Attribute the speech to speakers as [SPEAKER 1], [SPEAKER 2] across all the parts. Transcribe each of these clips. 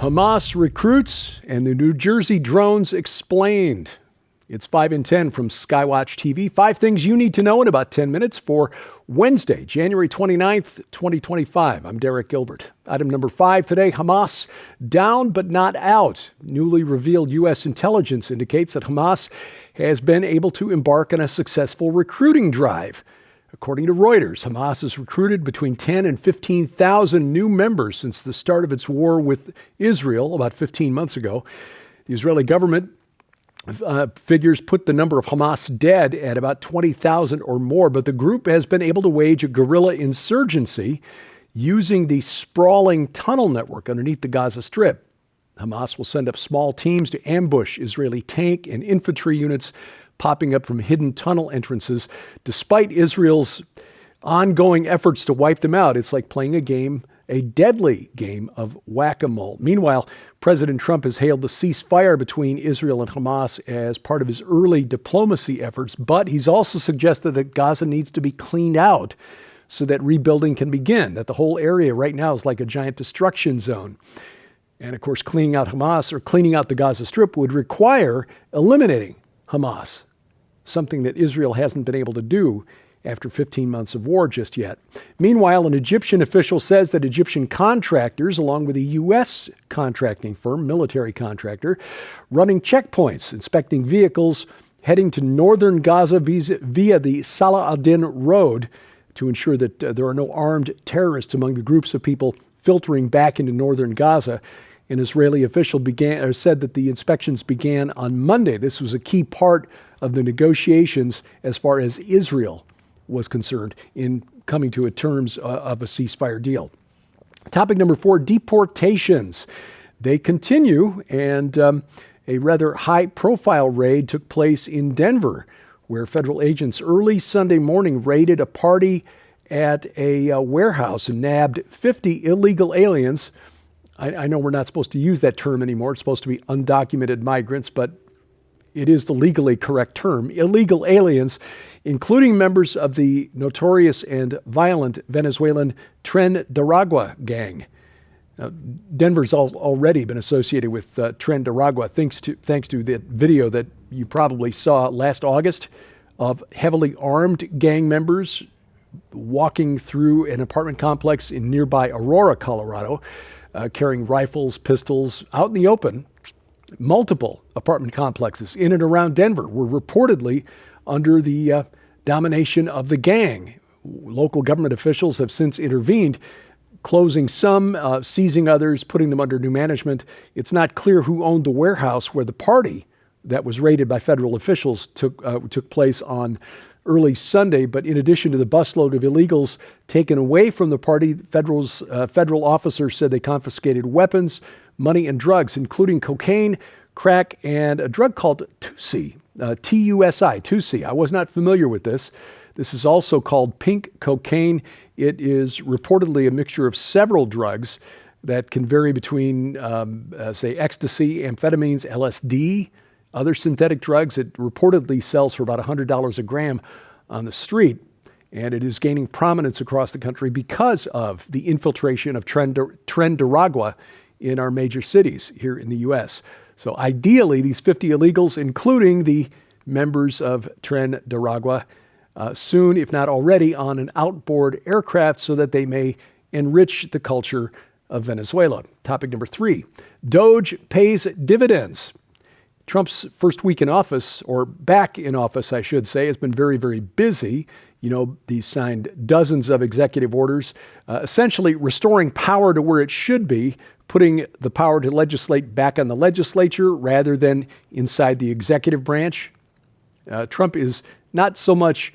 [SPEAKER 1] Hamas recruits and the New Jersey drones explained. It's 5 in 10 from Skywatch TV. 5 things you need to know in about 10 minutes for Wednesday, January 29th, 2025. I'm Derek Gilbert. Item number 5 today, Hamas down but not out. Newly revealed U.S. intelligence indicates that Hamas has been able to embark on a successful recruiting drive. According to Reuters, Hamas has recruited between 10 and 15,000 new members since the start of its war with Israel about 15 months ago. The Israeli government figures put the number of Hamas dead at about 20,000 or more, but the group has been able to wage a guerrilla insurgency using the sprawling tunnel network underneath the Gaza Strip. Hamas will send up small teams to ambush Israeli tank and infantry units popping up from hidden tunnel entrances. Despite Israel's ongoing efforts to wipe them out, it's like playing a deadly game of whack-a-mole. Meanwhile, President Trump has hailed the ceasefire between Israel and Hamas as part of his early diplomacy efforts, but he's also suggested that Gaza needs to be cleaned out so that rebuilding can begin, that the whole area right now is like a giant destruction zone. And of course, cleaning out Hamas or cleaning out the Gaza Strip would require eliminating Hamas, something that Israel hasn't been able to do after 15 months of war just yet. Meanwhile, an Egyptian official says that Egyptian contractors, along with a U.S. contracting firm, military contractor, running checkpoints, inspecting vehicles, heading to northern Gaza via the Salah ad-Din road to ensure that there are no armed terrorists among the groups of people filtering back into northern Gaza. An Israeli official said that the inspections began on Monday. This was a key part of the negotiations as far as Israel was concerned in coming to terms of a ceasefire deal. Topic number 4, deportations. They continue, and a rather high-profile raid took place in Denver, where federal agents early Sunday morning raided a party at a warehouse and nabbed 50 illegal aliens. I know we're not supposed to use that term anymore. It's supposed to be undocumented migrants, but it is the legally correct term. Illegal aliens, including members of the notorious and violent Venezuelan Tren de Aragua gang. Denver's already been associated with Tren de Aragua thanks to the video that you probably saw last August of heavily armed gang members walking through an apartment complex in nearby Aurora, Colorado, carrying rifles, pistols, out in the open. Multiple apartment complexes in and around Denver were reportedly under the domination of the gang. Local government officials have since intervened, closing some, seizing others, putting them under new management. It's not clear who owned the warehouse where the party that was raided by federal officials took place on early Sunday, but in addition to the busload of illegals taken away from the party, federal officers said they confiscated weapons, money, and drugs, including cocaine, crack, and a drug called Tusi, T-U-S-I, Tusi. I was not familiar with this. This is also called pink cocaine. It is reportedly a mixture of several drugs that can vary between, say, ecstasy, amphetamines, LSD, other synthetic drugs. It reportedly sells for about $100 a gram on the street, and it is gaining prominence across the country because of the infiltration of Tren de Aragua in our major cities here in the U.S. So ideally, these 50 illegals, including the members of Tren de Aragua, soon, if not already, on an outboard aircraft so that they may enrich the culture of Venezuela. Topic number 3, Doge pays dividends. Trump's first week in office, or back in office, I should say, has been very, very busy. You know, he's signed dozens of executive orders, essentially restoring power to where it should be, putting the power to legislate back on the legislature rather than inside the executive branch. Trump is not so much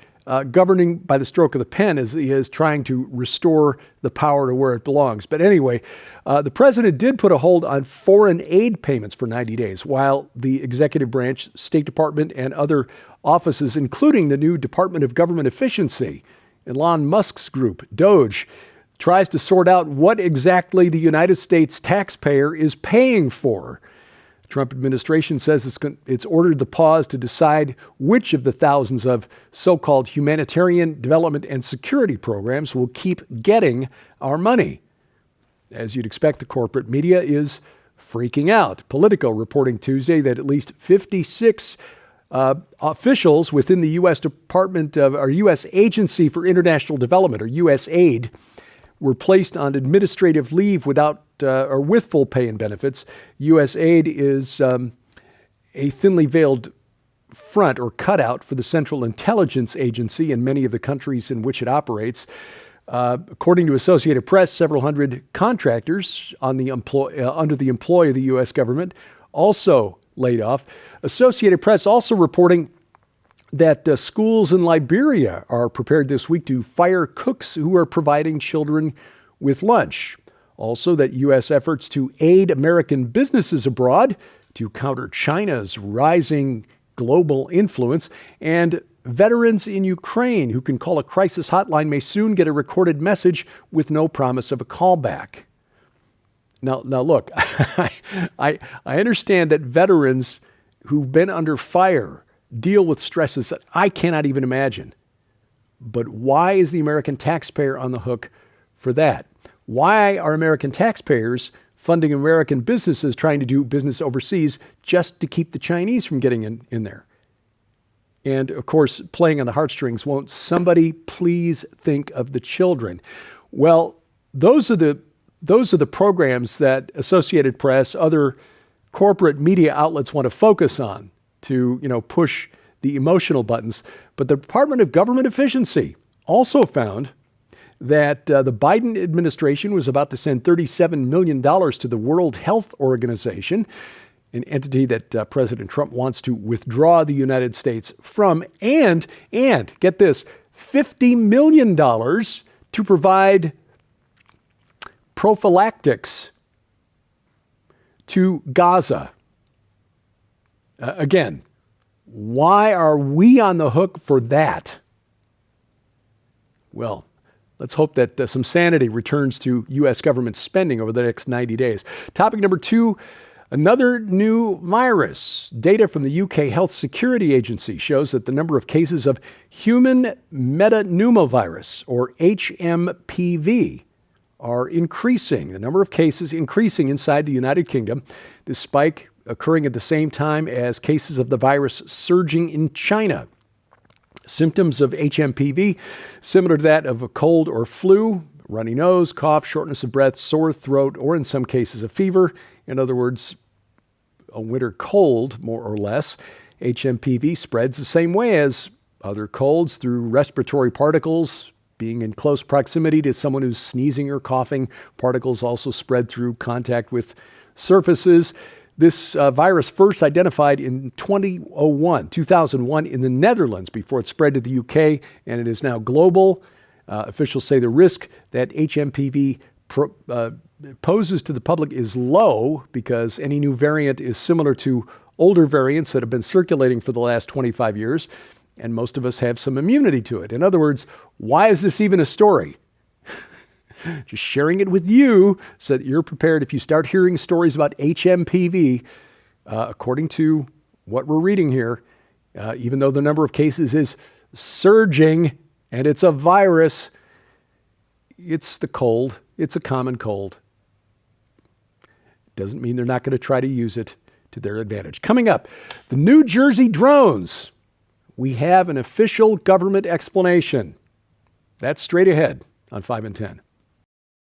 [SPEAKER 1] governing by the stroke of the pen as he is trying to restore the power to where it belongs. But anyway, the president did put a hold on foreign aid payments for 90 days, while the executive branch, State Department, and other offices, including the new Department of Government Efficiency, Elon Musk's group, Doge, tries to sort out what exactly the United States taxpayer is paying for. The Trump administration says it's ordered the pause to decide which of the thousands of so-called humanitarian development and security programs will keep getting our money. As you'd expect, the corporate media is freaking out. Politico reporting Tuesday that at least 56 officials within the U.S. Department of, or U.S. Agency for International Development, or USAID, were placed on administrative leave without or with full pay and benefits. USAID is a thinly veiled front or cutout for the Central Intelligence Agency in many of the countries in which it operates. According to Associated Press, several hundred contractors on the under the employ of the U.S. government also laid off. Associated Press also reporting that schools in Liberia are prepared this week to fire cooks who are providing children with lunch. Also, that U.S. efforts to aid American businesses abroad to counter China's rising global influence, and veterans in Ukraine who can call a crisis hotline may soon get a recorded message with no promise of a callback. Now look, I understand that veterans who've been under fire deal with stresses that I cannot even imagine. But why is the American taxpayer on the hook for that? Why are American taxpayers funding American businesses trying to do business overseas just to keep the Chinese from getting in there? And of course, playing on the heartstrings, won't somebody please think of the children? Well, those are the programs that Associated Press, other corporate media outlets want to focus on to, push the emotional buttons. But the Department of Government Efficiency also found that the Biden administration was about to send $37 million to the World Health Organization, an entity that President Trump wants to withdraw the United States from, and get this, $50 million to provide prophylactics to Gaza. Again, why are we on the hook for that? Well, let's hope that some sanity returns to U.S. government spending over the next 90 days. Topic number 2, another new virus. Data from the UK Health Security Agency shows that the number of cases of human pneumovirus, or HMPV, are increasing. The number of cases increasing inside the United Kingdom. This spike occurring at the same time as cases of the virus surging in China. Symptoms of HMPV, similar to that of a cold or flu, runny nose, cough, shortness of breath, sore throat, or in some cases a fever. In other words, a winter cold, more or less. HMPV spreads the same way as other colds through respiratory particles. Being in close proximity to someone who's sneezing or coughing, particles also spread through contact with surfaces. This virus first identified in 2001 in the Netherlands before it spread to the UK, and it is now global. Officials say the risk that HMPV poses to the public is low because any new variant is similar to older variants that have been circulating for the last 25 years, and most of us have some immunity to it. In other words, why is this even a story? Just sharing it with you so that you're prepared if you start hearing stories about HMPV, according to what we're reading here, even though the number of cases is surging and it's a virus, it's the cold. It's a common cold. Doesn't mean they're not going to try to use it to their advantage. Coming up, the New Jersey drones. We have an official government explanation. That's straight ahead on 5 and 10.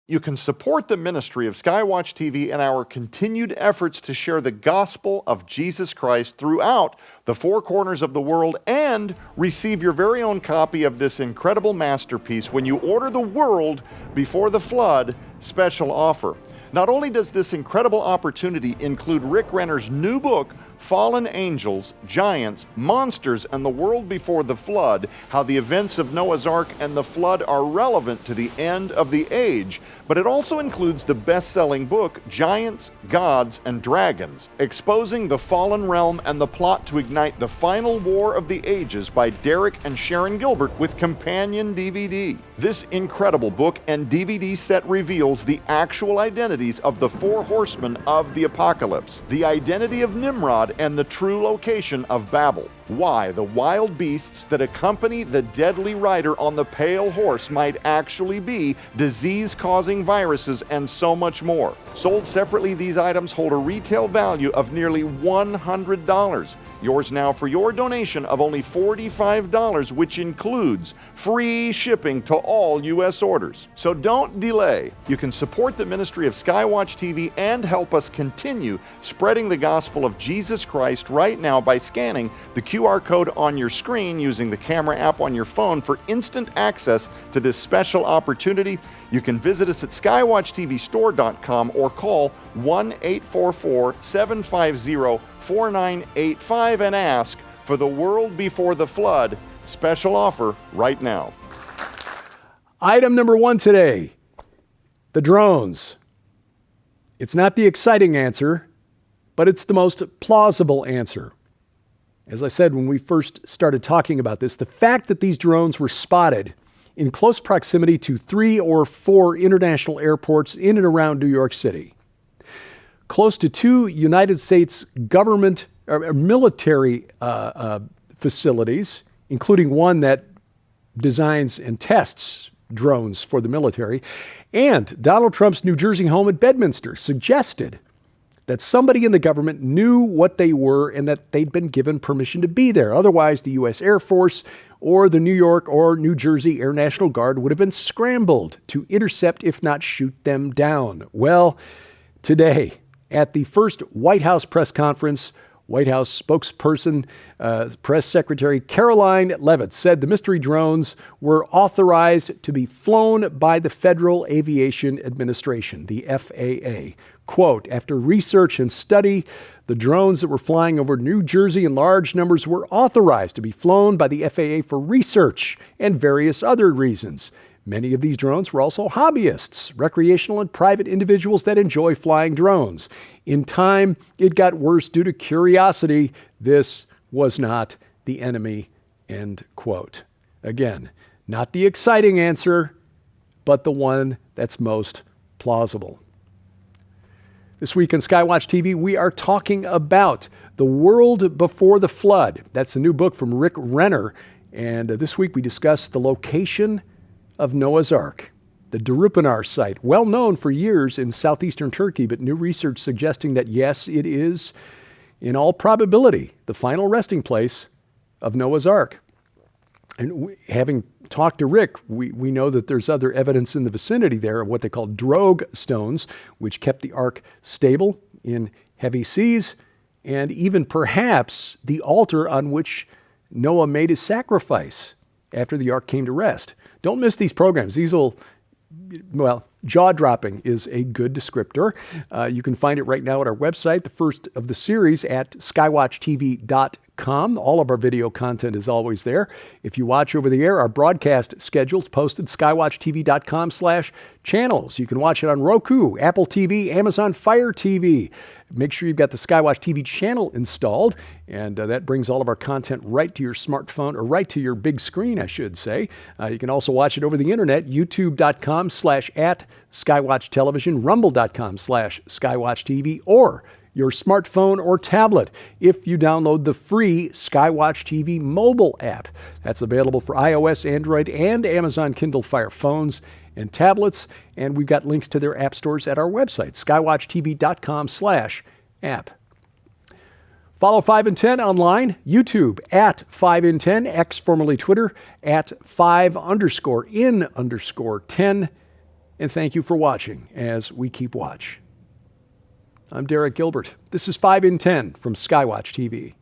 [SPEAKER 2] You can support the ministry of Skywatch TV and our continued efforts to share the gospel of Jesus Christ throughout the four corners of the world and receive your very own copy of this incredible masterpiece when you order The World Before the Flood special offer. Not only does this incredible opportunity include Rick Renner's new book, Fallen Angels, Giants, Monsters, and the World Before the Flood, how the events of Noah's Ark and the flood are relevant to the end of the age, but it also includes the best-selling book, Giants, Gods, and Dragons, Exposing the Fallen Realm and the Plot to Ignite the Final War of the Ages by Derek and Sharon Gilbert with companion DVD. This incredible book and DVD set reveals the actual identities of the four horsemen of the apocalypse, the identity of Nimrod, and the true location of Babel. why the wild beasts that accompany the deadly rider on the pale horse might actually be disease-causing viruses, and so much more. Sold separately, these items hold a retail value of nearly $100. Yours now for your donation of only $45, which includes free shipping to all U.S. orders. So don't delay. You can support the ministry of Skywatch TV and help us continue spreading the gospel of Jesus Christ right now by scanning the QR code on your screen using the camera app on your phone for instant access to this special opportunity. You can visit us at skywatchtvstore.com or call 1-844-750-4985 and ask for the World Before the Flood special offer right now.
[SPEAKER 1] Item number 1 today, the drones. It's not the exciting answer, but it's the most plausible answer. As I said when we first started talking about this, the fact that these drones were spotted in close proximity to 3 or 4 international airports in and around New York City, close to 2 United States government or military facilities, including one that designs and tests drones for the military, and Donald Trump's New Jersey home at Bedminster suggested that somebody in the government knew what they were and that they'd been given permission to be there. Otherwise, the U.S. Air Force or the New York or New Jersey Air National Guard would have been scrambled to intercept, if not shoot them down. Well, today, at the first White House press conference, White House spokesperson, Press Secretary Caroline Leavitt said the mystery drones were authorized to be flown by the Federal Aviation Administration, the FAA. Quote, after research and study, the drones that were flying over New Jersey in large numbers were authorized to be flown by the FAA for research and various other reasons. Many of these drones were also hobbyists, recreational and private individuals that enjoy flying drones. In time, it got worse due to curiosity. This was not the enemy, end quote. Again, not the exciting answer, but the one that's most plausible. This week on Skywatch TV, we are talking about The World Before the Flood. That's a new book from Rick Renner. And this week we discuss the location of Noah's Ark, the Deportations site, well known for years in southeastern Turkey, but new research suggesting that yes, it is, in all probability, the final resting place of Noah's Ark. And having talked to Rick, we know that there's other evidence in the vicinity there of what they call Doge stones, which kept the ark stable in heavy seas, and even perhaps the altar on which Noah made his sacrifice after the ark came to rest. Don't miss these programs. These will, well, jaw-dropping is a good descriptor. You can find it right now at our website, the first of the series at skywatchtv.com. All of our video content is always there. If you watch over the air, our broadcast schedule is posted skywatchtv.com/channels. You can watch it on Roku, Apple TV, Amazon Fire TV. Make sure you've got the Skywatch TV channel installed, and that brings all of our content right to your smartphone, or right to your big screen, I should say. You can also watch it over the internet, youtube.com/@Skywatch Television, rumble.com/Skywatch TV, or your smartphone or tablet if you download the free Skywatch TV mobile app. That's available for iOS, Android, and Amazon Kindle Fire phones and tablets, and we've got links to their app stores at our website, skywatchtv.com/app. Follow 5 in 10 online, YouTube at 5 in 10, X formerly Twitter at 5_in_10, and thank you for watching as we keep watch. I'm Derek Gilbert. This is 5 in 10 from Skywatch TV.